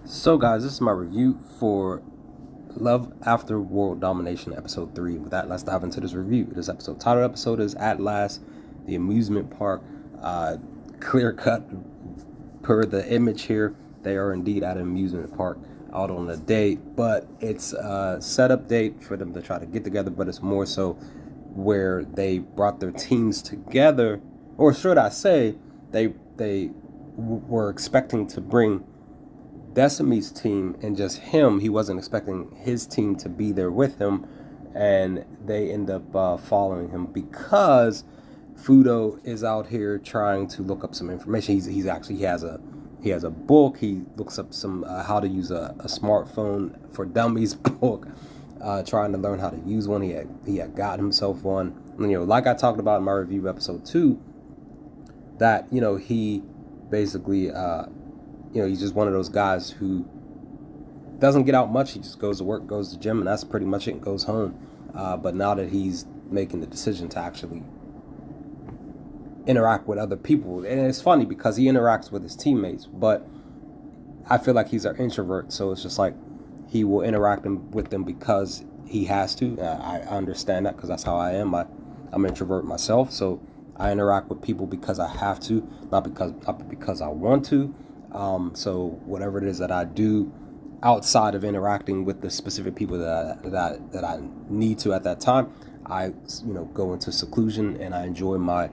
So guys, this is my review for Love After World Domination episode 3. With that, let's dive into this review. This title episode is At Last, the Amusement Park. Clear cut per the image here. They are indeed at an amusement park out on a date, but it's a setup date for them to try to get together, but it's more so where they brought their teams together, or should I say, they were expecting to bring Desumi's team and just him. He wasn't expecting his team to be there with him, and they end up following him because Fudō is out here trying to look up some information. He has a book. He looks up some how to use a smartphone for dummies book, trying to learn how to use one. He had got himself one. And, like I talked about in my review episode 2, that he basically he's just one of those guys who doesn't get out much. He just goes to work, goes to the gym, and that's pretty much it, and goes home. But now that he's making the decision to actually interact with other people, and it's funny because he interacts with his teammates, but I feel like he's an introvert, so it's just like he will interact with them because he has to. I understand that because that's how I am. I'm an introvert myself, so I interact with people because I have to, not because I want to. So whatever it is that I do outside of interacting with the specific people that I need to at that time, I go into seclusion and I enjoy my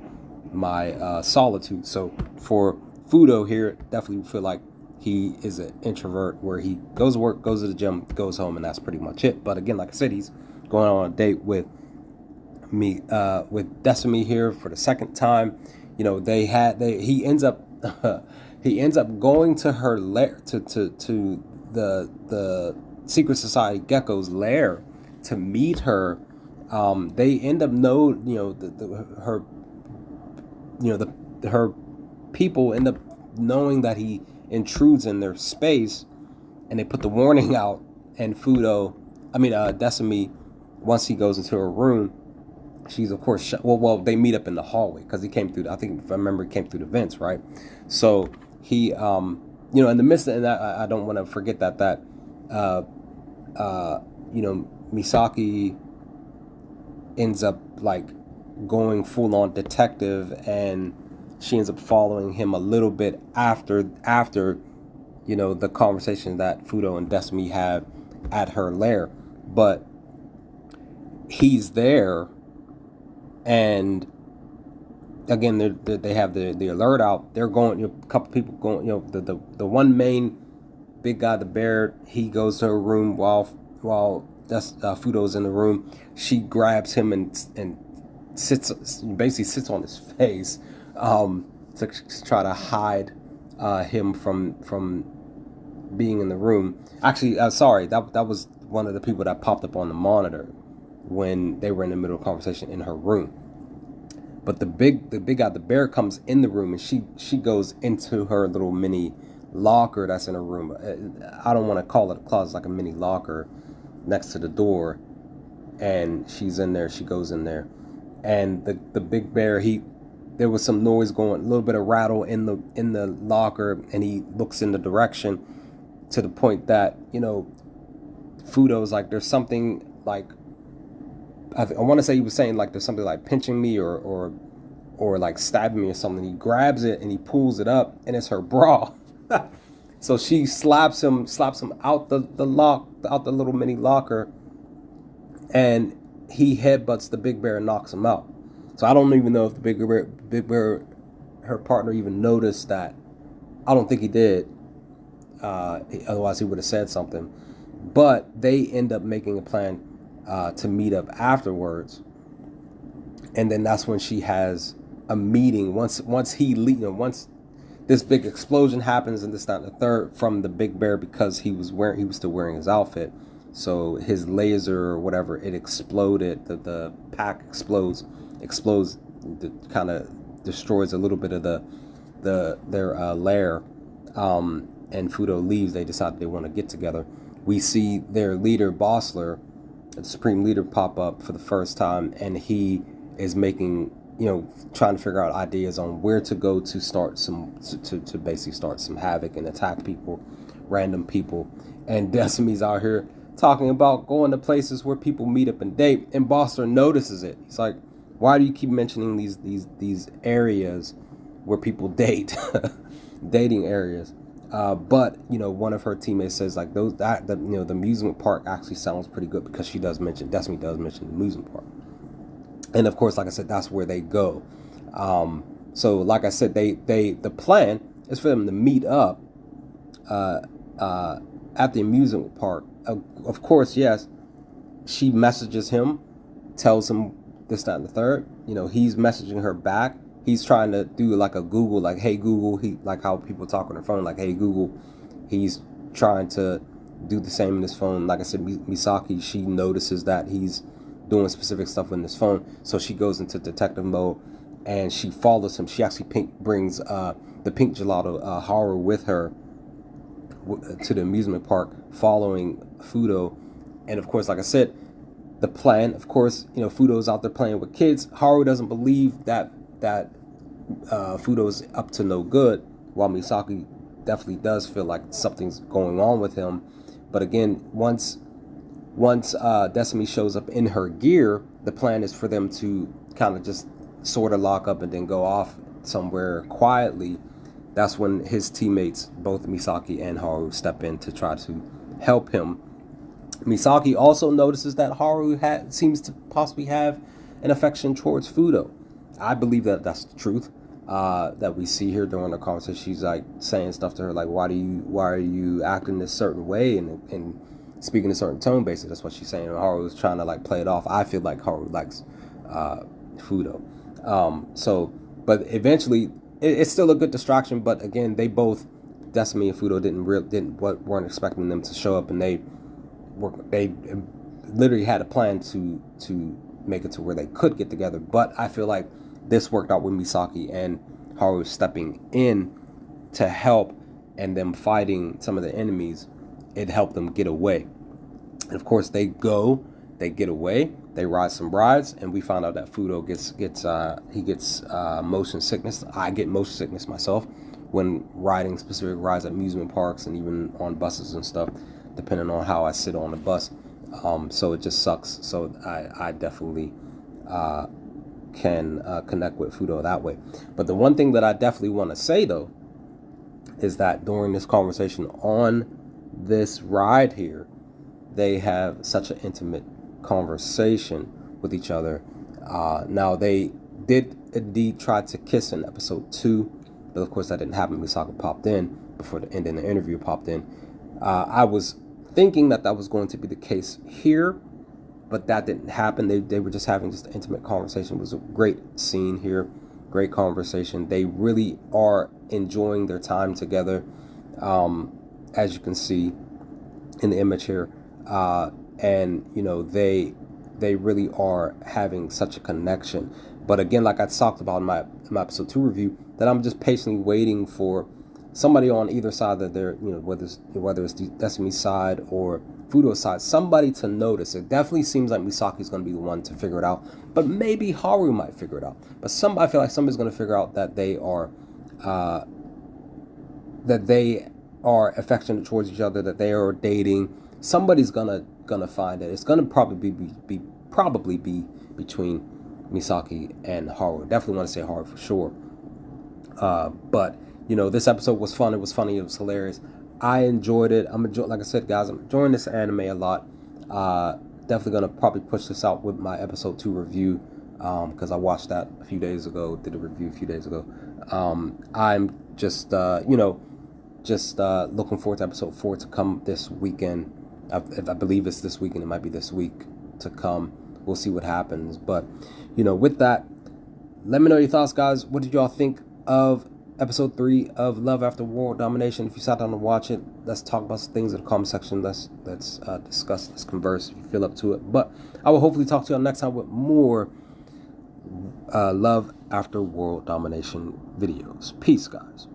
solitude. So for Fudō here, definitely feel like he is an introvert where he goes to work, goes to the gym, goes home, and that's pretty much it. But again, like I said, he's going on a date with Desumi here for the second time. He ends up he ends up going to her lair, to the Secret Society Gekko's lair to meet her. They end up her people end up knowing that he intrudes in their space, and they put the warning out. And Desumi, once he goes into her room, she's of course they meet up in the hallway because he came through. I think if I remember, he came through the vents, right? So he, in the midst of that, I don't want to forget that Misaki ends up like going full on detective, and she ends up following him a little bit after the conversation that Fudō and Desumi have at her lair. But he's there, and again, they have the alert out. They're going, a couple people going, the one main big guy, the bear, he goes to her room while Fudō's in the room. She grabs him and basically sits on his face to try to hide him from being in the room. Actually, sorry, that was one of the people that popped up on the monitor when they were in the middle of conversation in her room. But the big guy, the bear, comes in the room, and she goes into her little mini locker that's in her room. I don't want to call it a closet, like a mini locker next to the door, and she's in there. She goes in there, and the big bear, there was some noise going, a little bit of rattle in the locker, and he looks in the direction to the point that Fudō's like, there's something like, I want to say he was saying like there's something like pinching me or like stabbing me or something. He grabs it and he pulls it up, and it's her bra. So she slaps him out the little mini locker, and he headbutts the big bear and knocks him out. So I don't even know if the big bear, her partner, even noticed that. I don't think he did. Otherwise he would have said something. But they end up making a plan to meet up afterwards, and then that's when she has a meeting. Once this big explosion happens, and this, that, and the third, from the big bear, because he was still wearing his outfit, so his laser or whatever, it exploded. The pack explodes, kind of destroys a little bit of their lair, and Fudō leaves. They decide they want to get together. We see their leader, Bossler, the supreme leader, pop up for the first time, and he is making, trying to figure out ideas on where to go to start to basically start some havoc and attack people random people. And Desumi's out here talking about going to places where people meet up and date, and Boster notices it. He's like, why do you keep mentioning these areas where people date, dating areas? But one of her teammates says like the amusement park actually sounds pretty good, because Desumi does mention the amusement park. And of course, like I said, that's where they go. So like I said, the plan is for them to meet up at the amusement park. Of course, yes, she messages him, tells him this, that, and the third. He's messaging her back. He's trying to do like a Google, like, hey Google. He like how people talk on their phone, like, hey Google. He's trying to do the same in his phone. Like I said, Misaki, she notices that he's doing specific stuff in his phone, so she goes into detective mode and she follows him. She actually brings the pink gelato Haru with her to the amusement park, following Fudō. And of course, like I said, the plan, of course, Fudō's out there playing with kids. Haru doesn't believe that Fudō's up to no good, while Misaki definitely does feel like something's going on with him. But again, once Desumi shows up in her gear, the plan is for them to kind of just sort of lock up and then go off somewhere quietly. That's when his teammates, both Misaki and Haru, step in to try to help him. Misaki also notices that Haru seems to possibly have an affection towards Fudō. I believe that that's the truth that we see here during the conversation. She's like saying stuff to her like, why are you acting this certain way and speaking a certain tone, basically. That's what she's saying. And Haru was trying to like play it off. I feel like Haru likes Fudō. But eventually it's still a good distraction. But again, they both, Desumi and Fudō, weren't expecting them to show up, and they literally had a plan to make it to where they could get together. But I feel like this worked out with Misaki and Haru stepping in to help, and them fighting some of the enemies. It helped them get away. And of course, they get away, they ride some rides, and we found out that Fudō gets motion sickness. I get motion sickness myself when riding specific rides at amusement parks and even on buses and stuff, depending on how I sit on the bus. So it just sucks. So I definitely can connect with Fudō that way. But the one thing that I definitely want to say, though, is that during this conversation on this ride here, they have such an intimate conversation with each other. Now, they did indeed try to kiss in episode 2, but of course that didn't happen. Misaki popped in before the end, and the interview popped in. I was thinking that was going to be the case here, but that didn't happen. They were just having just an intimate conversation. It was a great scene here, great conversation. They really are enjoying their time together, as you can see in the image here. And they really are having such a connection. But again, like I talked about in my episode 2 review, that I'm just patiently waiting for somebody on either side that they're, whether it's the Desumi's side or Fudō's side, somebody to notice. It definitely seems like Misaki's going to be the one to figure it out, but maybe Haru might figure it out. But I feel like somebody's going to figure out that they are affectionate towards each other, that they are dating. Somebody's gonna find it. It's gonna probably be between Misaki and Haru. Definitely want to say Haru for sure. But this episode was fun. It was funny. It was hilarious. I enjoyed it. Like I said, guys, I'm enjoying this anime a lot. Definitely gonna probably push this out with my episode 2 review, because I watched that a few days ago. Did a review a few days ago. I'm just looking forward to episode 4 to come this weekend. If I believe it's this weekend, it might be this week to come. We'll see what happens. But, with that, let me know your thoughts, guys. What did y'all think of episode 3 of Love After World Domination? If you sat down to watch it, let's talk about some things in the comment section. Let's discuss, let's converse if you feel up to it. But I will hopefully talk to y'all next time with more Love After World Domination videos. Peace, guys.